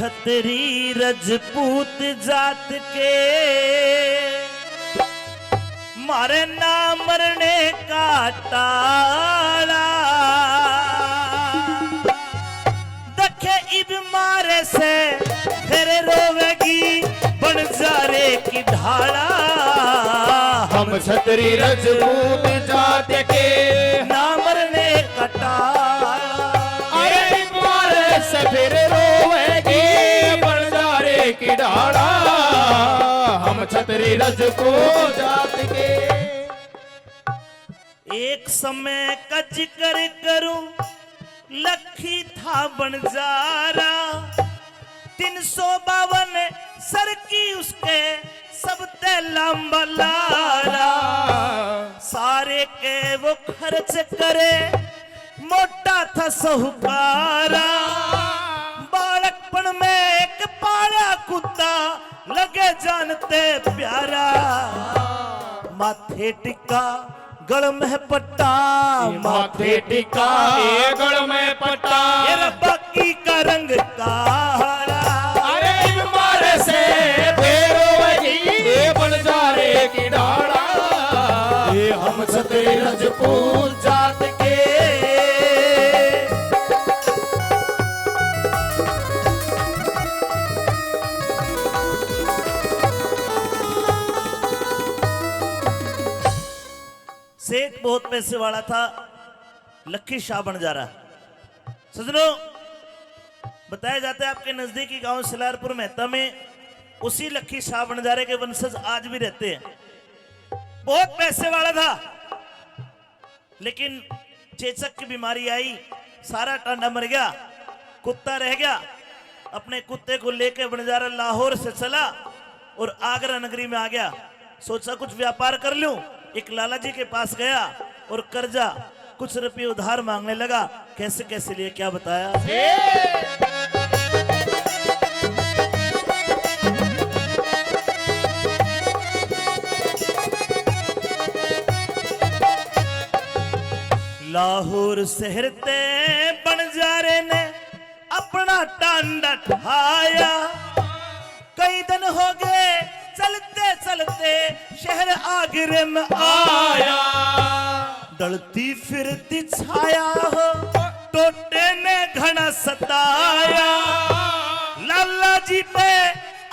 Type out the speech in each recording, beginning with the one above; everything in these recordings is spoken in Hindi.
छतरी रजपूत जात के मारे ना मरने का ताला दखे इब मारे से फिर रोवेगी बनजारे की ढाला। हम छतरी रजपूत जात के ना मरने का ताला अरे मारे से फिर रोवेगी बनजारे की ढाला। हम छतरी रजपूत जात के। एक समय का जिक्र करूं लखी था बनजारा 352 सर की उसके सब ते लंबा लारा सारे के वो खर्च करे मोटा था साहूकारा। बालकपन में एक पाला कुत्ता लगे जानते प्यारा माथे टिक्का गल में पट्टा माथे टिका गल में पट्टा ये रब्बा की का रंग काला। अरे मारे से फेरो वही बनजारे की ढाला। ये हम छतरी रजपूत जात के। सेठ बहुत पैसे वाला था लखी शाह बनजारा। सजनों बताया जाता है आपके नजदीकी गांव सिलारपुर मेहता में उसी लखी शाह बनजारे के वंशज आज भी रहते हैं। बहुत पैसे वाला था लेकिन चेचक की बीमारी आई सारा टांडा मर गया कुत्ता रह गया। अपने कुत्ते को लेकर बनजारा लाहौर से चला और आगरा नगरी में आ गया। सोचा कुछ व्यापार कर लूं। एक लाला जी के पास गया और कर्जा कुछ रुपये उधार मांगने लगा। कैसे कैसे लिए क्या बताया। लाहौर शहर ते बनजारे ने अपना टांडा ठाया। कई दिन हो गए चलते चलते शहर आगरे में आया। डलती फिरती छाया हो टोटे ने घना सताया। लाला जी पे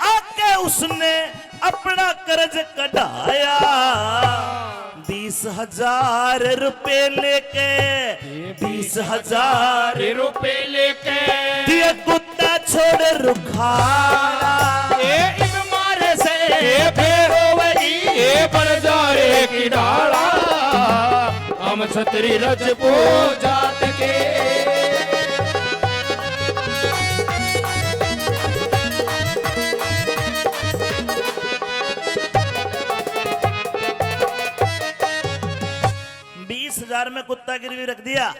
आके उसने अपना कर्ज कढ़ाया। 20,000 रुपए लेके 20,000 रुपए लेके दिया कुत्ता छोड़ रुखाला। फेरो वही बनजारे की ढाला। हम छतरी रजपूत जात के। $20,000 में कुत्ता गिरवी रख दिया।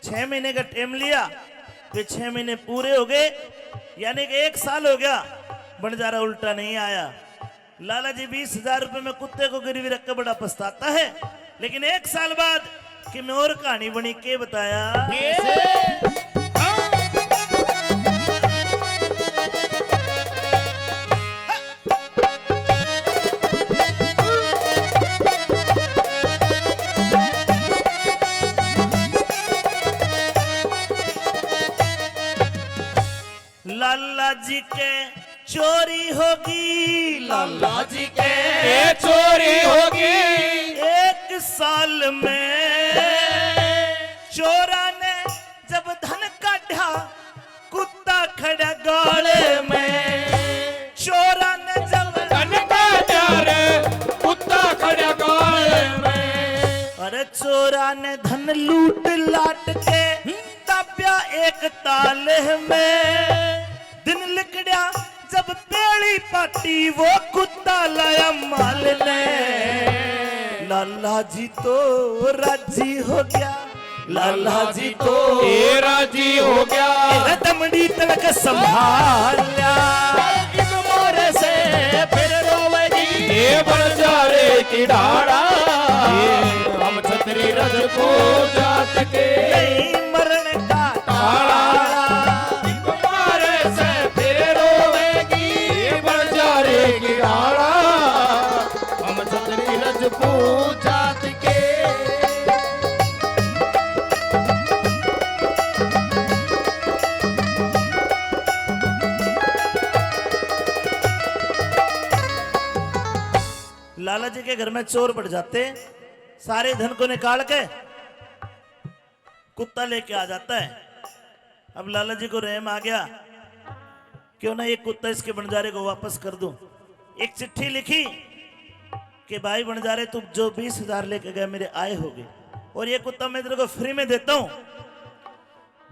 6 महीने का टाइम लिया फिर 6 महीने पूरे हो गए यानी कि 1 साल हो गया बनजारा उल्टा नहीं आया। लाला जी 20,000 रुपए में कुत्ते को गिरवी रख कर बड़ा पछताता है। लेकिन 1 साल बाद कि मैं और कहानी बनी के बताया। लाला जी के चोरी होगी लाला जी के चोरी होगी। 1 साल में चोरा ने जब धन काढ़ा कुत्ता खड़ा गाले में। चोरा ने जब धन काढ़ा रे कुत्ता खड़ा गाले में। अरे चोरा ने धन लूट लाट के दबिया एक ताले में। दिन लिकड़ा जब पेड़ी पाटी वो कुत्ता लाया माल ने। लाला जी तो राजी हो गया। लाला जी तो राजी हो गया। दमड़ी तलक संभाला। इस मोरे से फिर रोवेगी बनजारे की ढाला। हम छतरी रजपूत जात के। नहीं मरण का ढाला। मारे से लाला जी के घर में चोर बढ़ जाते, सारे धन को निकाल के कुत्ता लेके आ जाता है। अब लाला जी को रहम आ गया, क्यों ना ये कुत्ता इसके बंजारे को वापस कर दूं। एक चिट्ठी लिखी कि भाई बंजारे तुम जो 20,000 लेके गए मेरे आए होगे, और ये कुत्ता मैं तेरे को फ्री में देता हूं।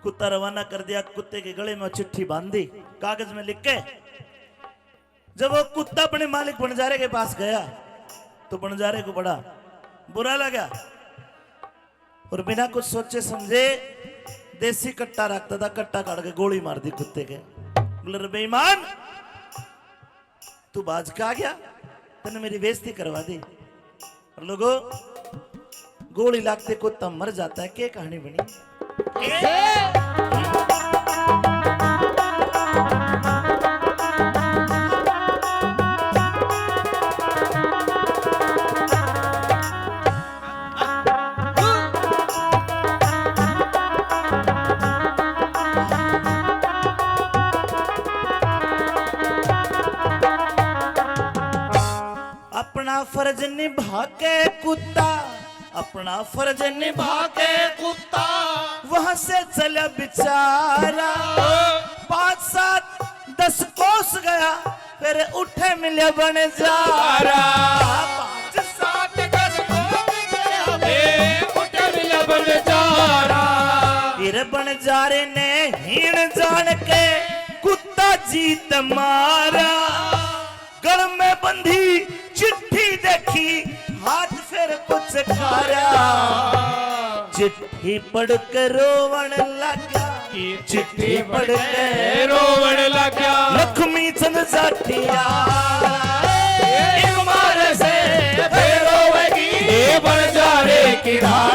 कुत्ता रवाना कर दिया, कुत्ते के गले में चिट्ठी बांध दी कागज में लिख के। जब वो कुत्ता अपने मालिक बंजारे के पास गया तो बंजारे को बड़ा बुरा लगा, और बिना कुछ सोचे समझे देसी कट्टा रखता था, कट्टा काट के गोली मार दी कुत्ते के। बोले बेईमान, तू बाज का गया, तूने मेरी बेइज्जती करवा दी। और लोगों, गोली लगते कुत्ता मर जाता है, क्या कहानी बनी? अपना फर्ज निभा के कुत्ता, अपना फर्ज निभा के कुत्ता वहां से चला बेचारा। 5-7-10 कोस गया, फिर उठे मिले बंजारा। 5-7-10 उठे मिले बंजारा। फिर बंजारे ने हीण जान के कुत्ता जीत मारा। गल में बंधी चिट्ठी देखी, हाथ फिर कुछ खारा। चिट्ठी पढ़ कर रोवण लगा, चिट्ठी पढ़ के रोवण लगा। लक्ष्मी चंद जाटिया मारे से रोवेगी बंजारे की रात।